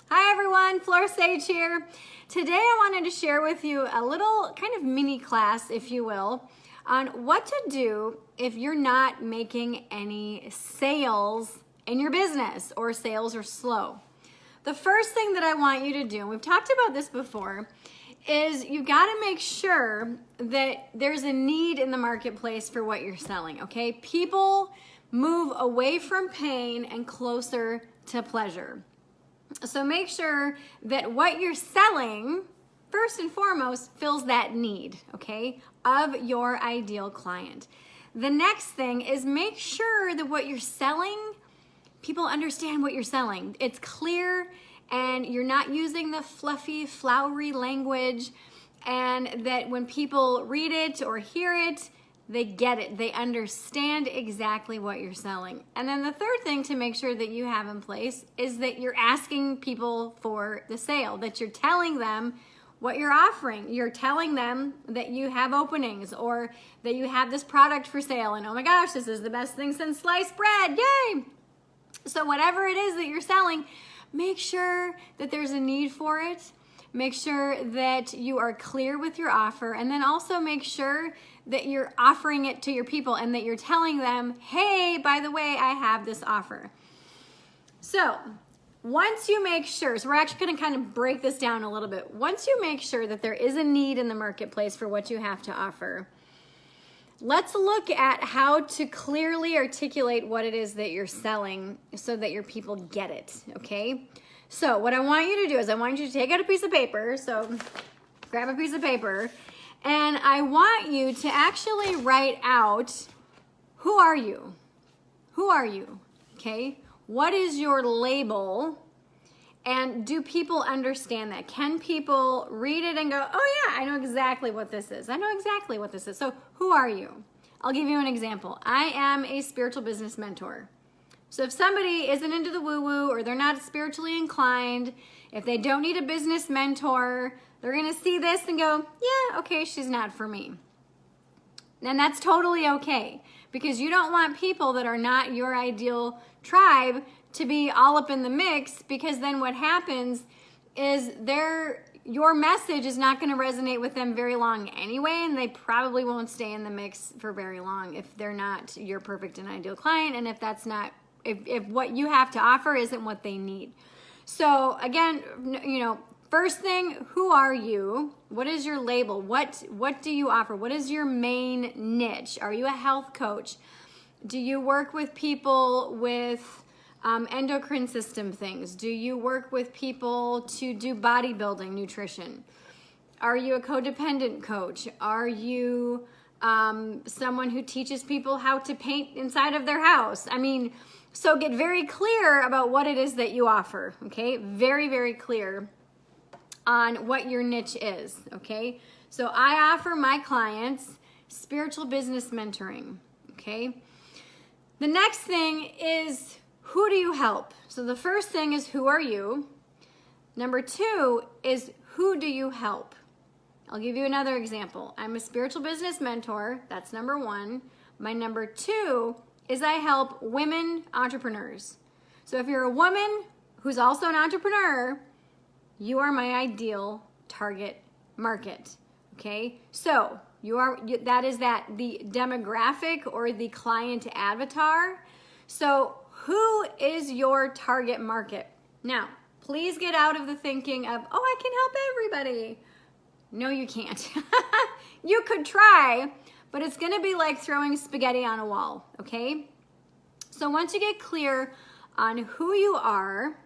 Hi everyone, Flora here. Today I wanted to share with you a little kind of mini class, if you will, on what to do if you're not making any sales in your business or sales are slow. The first thing that I want you to do, and we've talked about this before, is you've got to make sure that there's a need in the marketplace for what you're selling, okay? People move away from pain and closer to pleasure. So make sure that what you're selling, first and foremost, fills that need, okay, of your ideal client. The next thing is make sure that what you're selling, people understand what you're selling. It's clear and you're not using the fluffy, flowery language, and that when people read it or hear it, they get it. They understand exactly what you're selling. And then the third thing to make sure that you have in place is that you're asking people for the sale, that you're telling them what you're offering. You're telling them that you have openings or that you have this product for sale and oh my gosh, this is the best thing since sliced bread, yay! So whatever it is that you're selling, make sure that there's a need for it. Make sure that you are clear with your offer, and then also make sure that you're offering it to your people and that you're telling them, hey, by the way, I have this offer. So once you make sure, so we're actually going to kind of break this down a little bit. Once you make sure that there is a need in the marketplace for what you have to offer, let's look at how to clearly articulate what it is that you're selling so that your people get it, okay? So what I want you to do is I want you to take out a piece of paper. So grab a piece of paper and I want you to actually write out, who are you? Who are you? Okay. What is your label? And do people understand that? Can people read it and go, oh yeah, I know exactly what this is. I know exactly what this is. So who are you? I'll give you an example. I am a spiritual business mentor. So if somebody isn't into the woo-woo or they're not spiritually inclined, if they don't need a business mentor, they're going to see this and go, yeah, okay, she's not for me. And that's totally okay, because you don't want people that are not your ideal tribe to be all up in the mix, because then what happens is your message is not going to resonate with them very long anyway, and they probably won't stay in the mix for very long if they're not your perfect and ideal client, and if that's not if what you have to offer isn't what they need. So again, first thing, who are you? What is your label? What do you offer? What is your main niche? Are you a health coach? Do you work with people with endocrine system things? Do you work with people to do bodybuilding, nutrition? Are you a codependent coach? Are you someone who teaches people how to paint inside of their house? I mean, so get very clear about what it is that you offer, okay? Very, very clear on what your niche is, okay? So I offer my clients spiritual business mentoring, okay? The next thing is, who do you help? So the first thing is, who are you? Number two is, who do you help? I'll give you another example. I'm a spiritual business mentor. That's number one. My number two is I help women entrepreneurs. So if you're a woman who's also an entrepreneur, you are my ideal target market, okay? So that is the demographic or the client avatar. So who is your target market? Now, please get out of the thinking of, oh, I can help everybody. No, you can't. You could try, but it's gonna be like throwing spaghetti on a wall, okay? So once you get clear on who you are,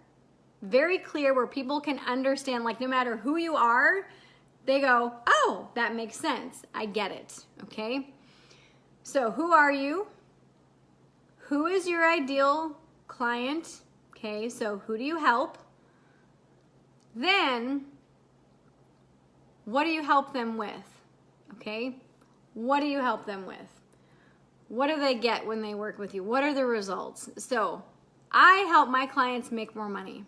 very clear where people can understand, like no matter who you are, they go, oh, that makes sense. I get it, okay? So who are you? Who is your ideal client? Okay, so who do you help? Then, what do you help them with? Okay, what do you help them with? What do they get when they work with you? What are the results? So I help my clients make more money.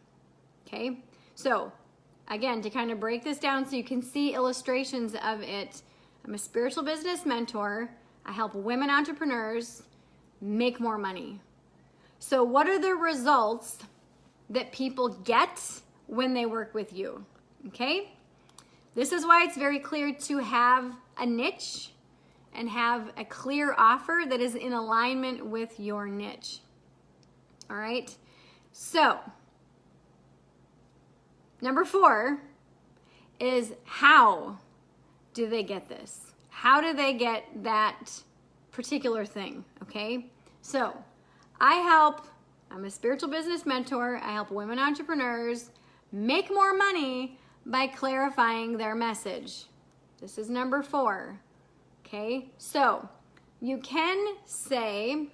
Okay, so again, to kind of break this down so you can see illustrations of it, I'm a spiritual business mentor. I help women entrepreneurs make more money. So what are the results that people get when they work with you, okay? This is why it's very clear to have a niche and have a clear offer that is in alignment with your niche. All right, so number 4 is, how do they get this? How do they get that particular thing, okay? So I'm a spiritual business mentor. I help women entrepreneurs make more money by clarifying their message. This is number 4, okay? So you can say,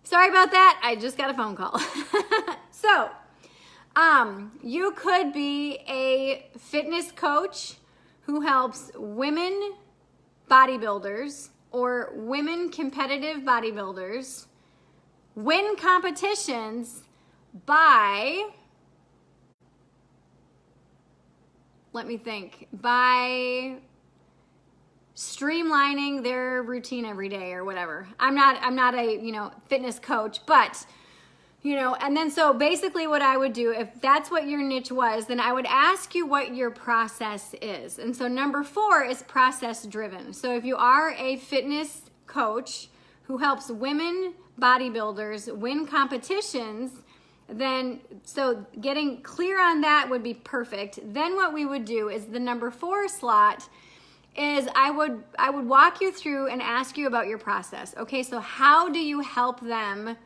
sorry about that, I just got a phone call. So, you could be a fitness coach who helps women bodybuilders or women competitive bodybuilders win competitions by, by streamlining their routine every day or whatever. I'm not a, fitness coach, but, and then so basically what I would do, if that's what your niche was, then I would ask you what your process is. And so number 4 is process driven. So if you are a fitness coach who helps women bodybuilders win competitions, then so getting clear on that would be perfect. Then what we would do is the number 4 slot is I would walk you through and ask you about your process. Okay, so how do you help them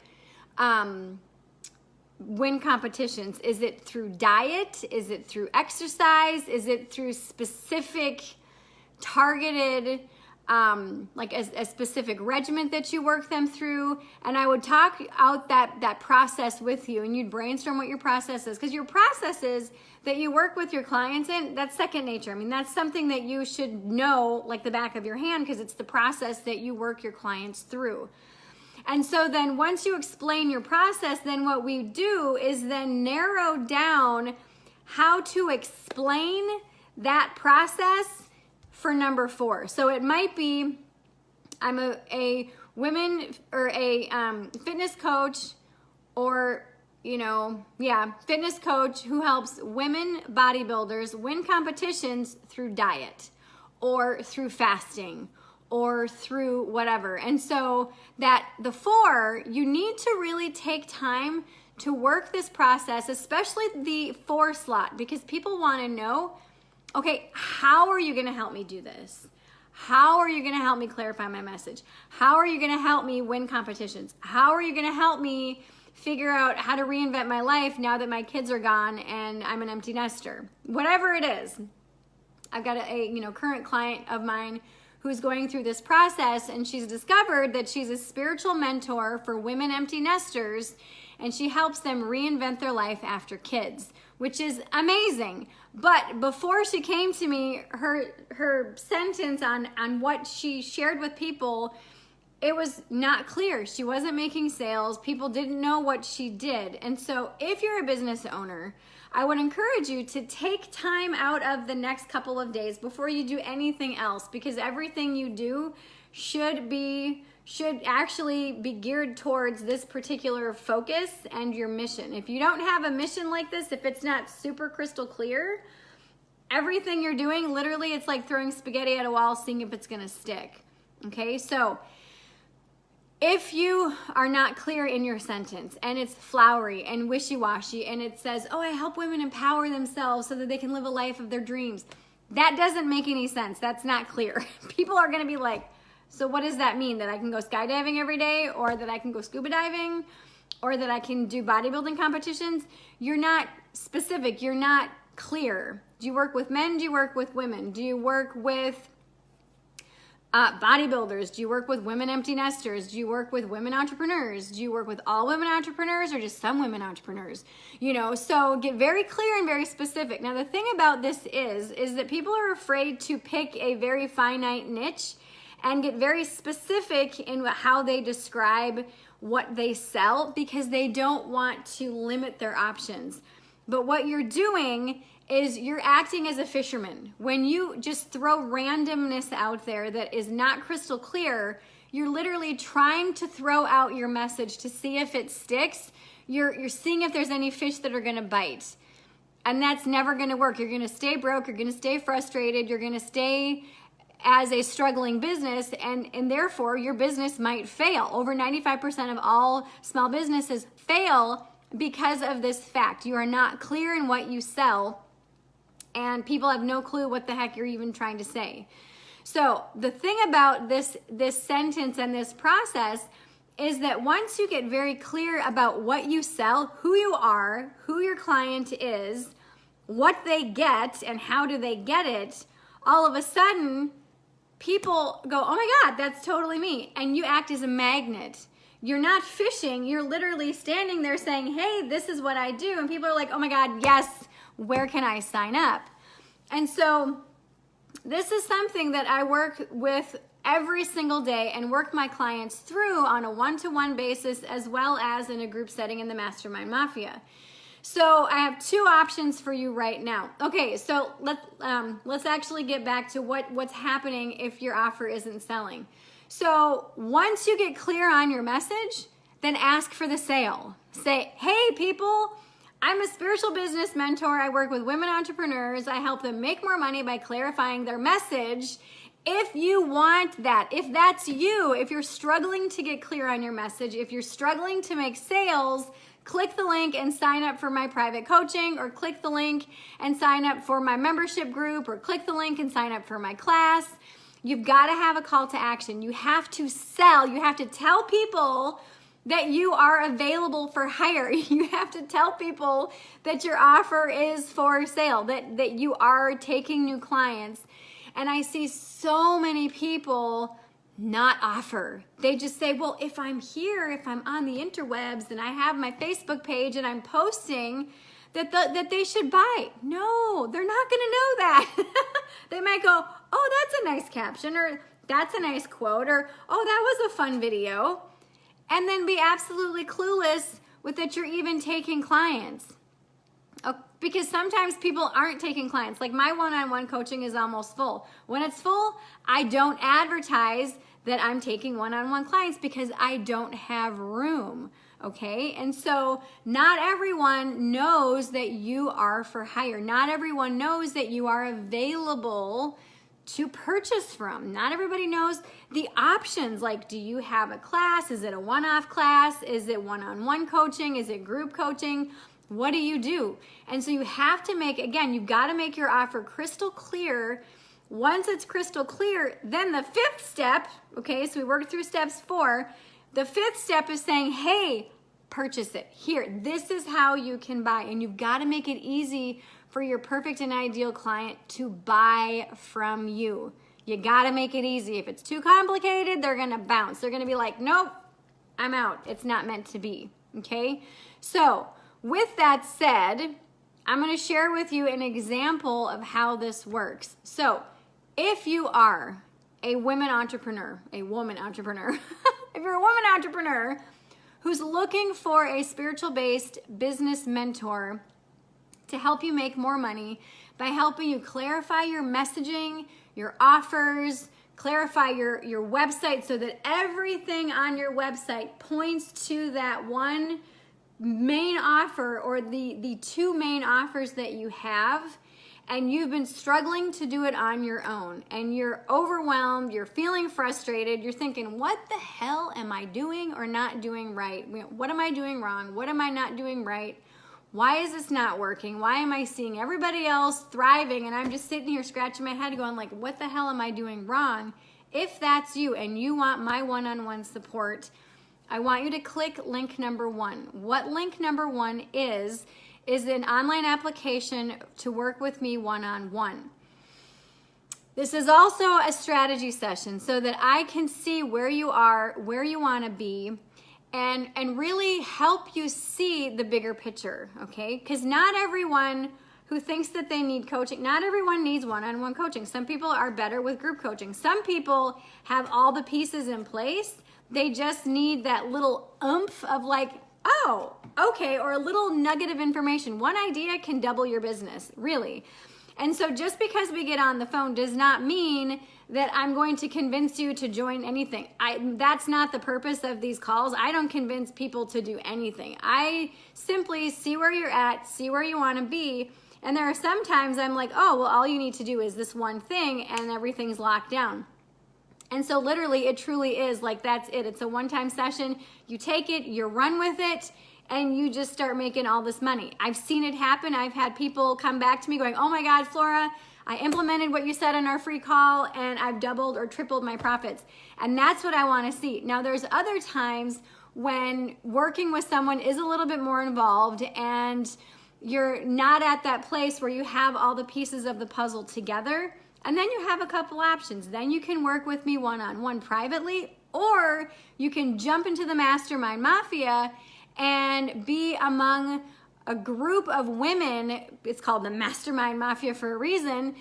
win competitions? Is it through diet? Is it through exercise? Is it through specific targeted, like a specific regimen that you work them through? And I would talk out that process with you, and you'd brainstorm what your process is, because your processes that you work with your clients in, that's second nature. I mean, that's something that you should know like the back of your hand, because it's the process that you work your clients through. And so then once you explain your process, then what we do is then narrow down how to explain that process for number 4. So it might be, I'm a women or a fitness coach, or fitness coach who helps women bodybuilders win competitions through diet or through fasting or through whatever. And so that the 4, you need to really take time to work this process, especially the 4 slot, because people want to know, okay, how are you going to help me do this? How are you going to help me clarify my message? How are you going to help me win competitions? How are you going to help me figure out how to reinvent my life now that my kids are gone and I'm an empty nester? Whatever it is. I've got a current client of mine who's going through this process, and she's discovered that she's a spiritual mentor for women empty nesters, and she helps them reinvent their life after kids, which is amazing. But before she came to me, her sentence on what she shared with people, it was not clear. She wasn't making sales. People didn't know what she did. And so if you're a business owner, I would encourage you to take time out of the next couple of days before you do anything else, because everything you do should actually be geared towards this particular focus and your mission. If you don't have a mission like this, if it's not super crystal clear, everything you're doing, literally, it's like throwing spaghetti at a wall, seeing if it's gonna stick. Okay, so if you are not clear in your sentence and it's flowery and wishy-washy and it says, oh, I help women empower themselves so that they can live a life of their dreams, that doesn't make any sense. That's not clear. People are gonna be like, so what does that mean? That I can go skydiving every day, or that I can go scuba diving, or that I can do bodybuilding competitions? You're not specific. You're not clear. Do you work with men? Do you work with women? Do you work with bodybuilders? Do you work with women empty nesters? Do you work with women entrepreneurs? Do you work with all women entrepreneurs, or just some women entrepreneurs? So get very clear and very specific. Now, the thing about this is that people are afraid to pick a very finite niche and get very specific in how they describe what they sell, because they don't want to limit their options. But what you're doing is you're acting as a fisherman. When you just throw randomness out there that is not crystal clear, you're literally trying to throw out your message to see if it sticks. You're seeing if there's any fish that are gonna bite. And that's never gonna work. You're gonna stay broke, you're gonna stay frustrated, you're gonna stay as a struggling business, and therefore your business might fail. Over 95% of all small businesses fail because of this fact. You are not clear in what you sell, and people have no clue what the heck you're even trying to say. So the thing about this sentence and this process is that once you get very clear about what you sell, who you are, who your client is, what they get, and how do they get it, all of a sudden, people go, oh my God, that's totally me. And you act as a magnet. You're not fishing, you're literally standing there saying, hey, this is what I do. And people are like, oh my God, yes, where can I sign up? And so this is something that I work with every single day and work my clients through on a one-to-one basis, as well as in a group setting in the Mastermind Mafia. So I have two options for you right now. Okay, so let's actually get back to what's happening if your offer isn't selling. So once you get clear on your message, then ask for the sale. Say, hey people, I'm a spiritual business mentor. I work with women entrepreneurs. I help them make more money by clarifying their message. If you want that, if that's you, if you're struggling to get clear on your message, if you're struggling to make sales, click the link and sign up for my private coaching, or click the link and sign up for my membership group, or click the link and sign up for my class. You've got to have a call to action. You have to sell. You have to tell people that you are available for hire. You have to tell people that your offer is for sale, that you are taking new clients. And I see so many people not offer. They just say, well, if I'm here, if I'm on the interwebs and I have my Facebook page and I'm posting, that they should buy. No, they're not gonna know that. They might go, oh, that's a nice caption, or that's a nice quote, or oh, that was a fun video. And then be absolutely clueless with that you're even taking clients. Because sometimes people aren't taking clients. Like my one-on-one coaching is almost full. When it's full, I don't advertise that I'm taking one-on-one clients because I don't have room, okay? And so not everyone knows that you are for hire. Not everyone knows that you are available to purchase from. Not everybody knows the options. Like, do you have a class? Is it a one-off class? Is it one-on-one coaching? Is it group coaching? What do you do? And so you have to make, again, you've got to make your offer crystal clear. Once it's crystal clear, then the fifth step, okay, so we worked through steps 4. The fifth step is saying, hey, purchase it. Here, this is how you can buy. And you've got to make it easy for your perfect and ideal client to buy from you. You got to make it easy. If it's too complicated, they're going to bounce. They're going to be like, nope, I'm out. It's not meant to be, okay? So with that said, I'm going to share with you an example of how this works. So if you are a woman entrepreneur, if you're a woman entrepreneur who's looking for a spiritual-based business mentor to help you make more money by helping you clarify your messaging, your offers, clarify your website so that everything on your website points to that one main offer or the two main offers that you have, and you've been struggling to do it on your own, and you're overwhelmed, you're feeling frustrated, you're thinking, what the hell am I doing or not doing right? What am I doing wrong? What am I not doing right? Why is this not working? Why am I seeing everybody else thriving and I'm just sitting here scratching my head going like, what the hell am I doing wrong? If that's you and you want my one-on-one support, I want you to click link number 1. What link number 1 is an online application to work with me one-on-one. This is also a strategy session so that I can see where you are, where you want to be, and really help you see the bigger picture, okay? Because not everyone who thinks that they need coaching, not everyone needs one-on-one coaching. Some people are better with group coaching. Some people have all the pieces in place. They just need that little oomph of like, oh, okay, or a little nugget of information. One idea can double your business, really. And so just because we get on the phone does not mean that I'm going to convince you to join anything. That's not the purpose of these calls. I don't convince people to do anything. I simply see where you're at, see where you want to be. And there are some times I'm like, oh, well, all you need to do is this one thing and everything's locked down. And so literally it truly is like, that's it. It's a one-time session. You take it, you run with it, and you just start making all this money. I've seen it happen. I've had people come back to me going, oh my God, Flora, I implemented what you said on our free call and I've doubled or tripled my profits. And that's what I want to see. Now there's other times when working with someone is a little bit more involved and you're not at that place where you have all the pieces of the puzzle together. And then you have a couple options. Then you can work with me one-on-one privately, or you can jump into the Mastermind Mafia and be among a group of women. It's called the Mastermind Mafia for a reason,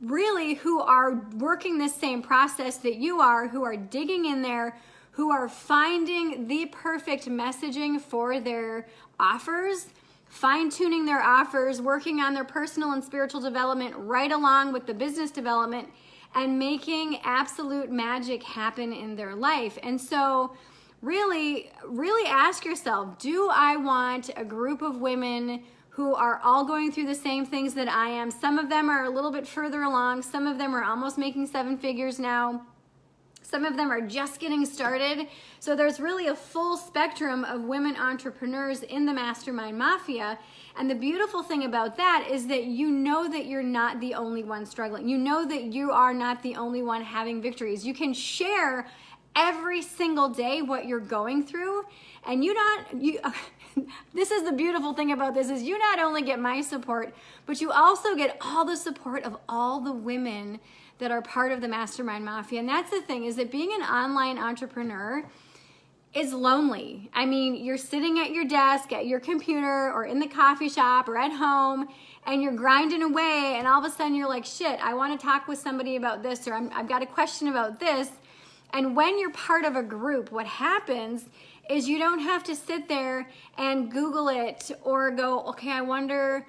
really who are working the same process that you are, who are digging in there, who are finding the perfect messaging for their offers, fine-tuning their offers, working on their personal and spiritual development right along with the business development, and making absolute magic happen in their life. And so really ask yourself, do I want a group of women who are all going through the same things that I am? Some of them are a little bit further along. Some of them are almost making 7 figures now. Some of them are just getting started. So there's really a full spectrum of women entrepreneurs in the Mastermind Mafia. And the beautiful thing about that is that you know that you're not the only one struggling. You know that you are not the only one having victories. You can share every single day what you're going through. And this is the beautiful thing about this, is you not only get my support, but you also get all the support of all the women that are part of the Mastermind Mafia. And that's the thing, is that being an online entrepreneur is lonely. I mean, you're sitting at your desk, at your computer, or in the coffee shop, or at home, and you're grinding away, and all of a sudden you're like, shit, I want to talk with somebody about this, or I've got a question about this. And when you're part of a group, what happens is you don't have to sit there and Google it or go, okay, I wonder,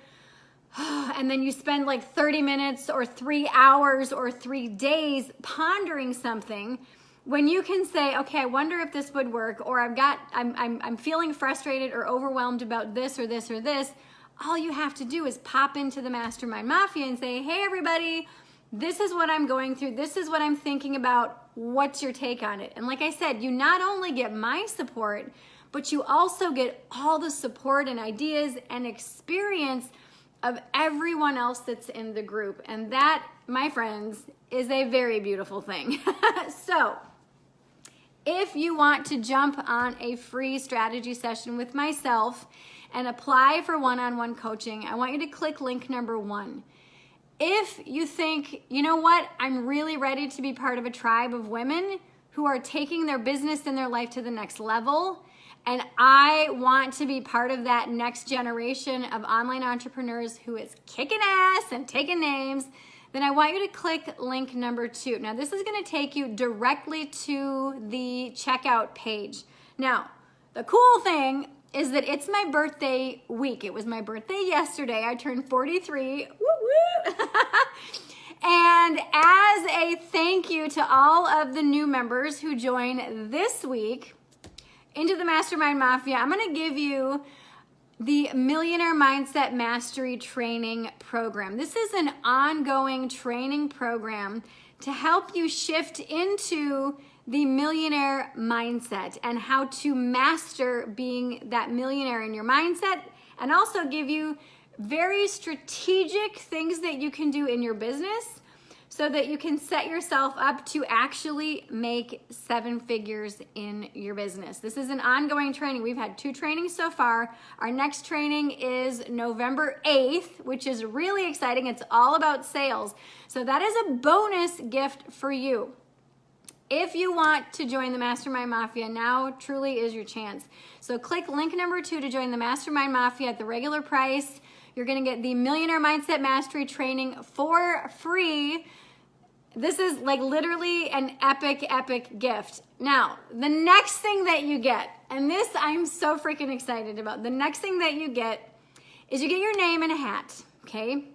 and then you spend like 30 minutes or 3 hours or 3 days pondering something, when you can say, okay, I wonder if this would work, or I'm feeling frustrated or overwhelmed about this or this or this. All you have to do is pop into the Mastermind Mafia and say, hey everybody, this is what I'm going through. This is what I'm thinking about. What's your take on it? And like I said, you not only get my support, but you also get all the support and ideas and experience of everyone else that's in the group. And that, my friends, is a very beautiful thing. So if you want to jump on a free strategy session with myself and apply for one-on-one coaching, I want you to click link number 1. If you think, you know what, I'm really ready to be part of a tribe of women who are taking their business and their life to the next level, and I want to be part of that next generation of online entrepreneurs who is kicking ass and taking names, then I want you to click link number 2. Now, this is going to take you directly to the checkout page. Now, the cool thing is that it's my birthday week. It was my birthday yesterday. I turned 43. Woo woo! And as a thank you to all of the new members who join this week into the Mastermind Mafia, I'm going to give you the Millionaire Mindset Mastery Training Program. This is an ongoing training program to help you shift into the millionaire mindset and how to master being that millionaire in your mindset, and also give you very strategic things that you can do in your business so that you can set yourself up to actually make 7 figures in your business. This is an ongoing training. We've had 2 trainings so far. Our next training is November 8th, which is really exciting. It's all about sales. So that is a bonus gift for you. If you want to join the Mastermind Mafia, now truly is your chance. So click link number 2 to join the Mastermind Mafia at the regular price. You're going to get the Millionaire Mindset Mastery Training for free. This is like literally an epic, epic gift. Now, the next thing that you get, and this I'm so freaking excited about, the next thing that you get is you get your name in a hat, okay?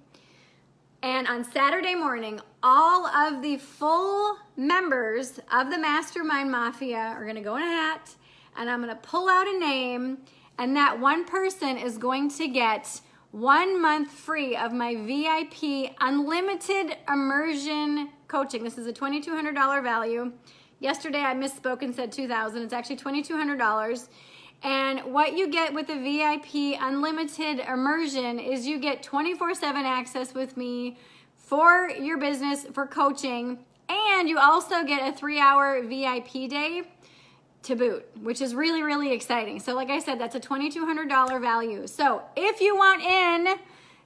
And on Saturday morning, all of the full members of the Mastermind Mafia are gonna go in a hat, and I'm gonna pull out a name, and that one person is going to get 1 month free of my VIP unlimited immersion coaching. This is a $2,200 value. Yesterday I misspoke and said $2,000. It's actually $2,200. And what you get with the VIP unlimited immersion is you get 24/7 access with me for your business, for coaching, and you also get a 3-hour VIP day to boot, which is really, really exciting. So like I said, that's a $2,200 value. So if you want in,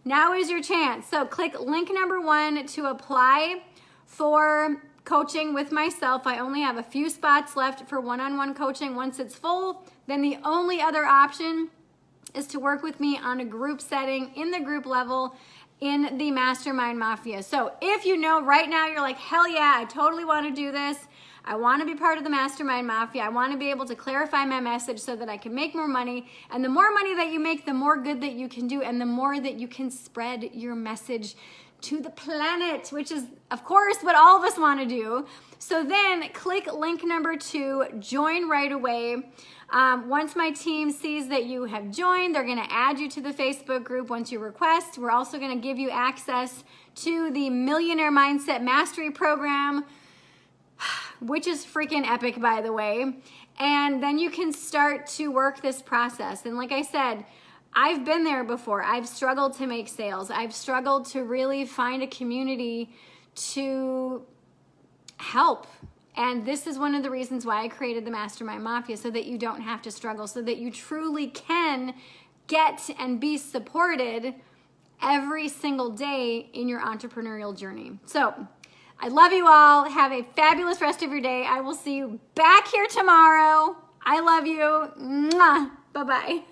now is your chance. So click link number 1 to apply for coaching with myself. I only have a few spots left for one-on-one coaching. Once it's full, then the only other option is to work with me on a group setting in the group level in the Mastermind Mafia. So if you know right now, you're like, hell yeah, I totally want to do this. I want to be part of the Mastermind Mafia. I want to be able to clarify my message so that I can make more money. And the more money that you make, the more good that you can do, and the more that you can spread your message to the planet, which is, of course, what all of us want to do. So then click link number 2, join right away. Once my team sees that you have joined, they're going to add you to the Facebook group once you request. We're also going to give you access to the Millionaire Mindset Mastery Program, which is freaking epic, by the way. And then you can start to work this process. And like I said, I've been there before. I've struggled to make sales. I've struggled to really find a community to help. And this is one of the reasons why I created the Mastermind Mafia, so that you don't have to struggle, so that you truly can get and be supported every single day in your entrepreneurial journey. So I love you all. Have a fabulous rest of your day. I will see you back here tomorrow. I love you. Mwah. Bye-bye.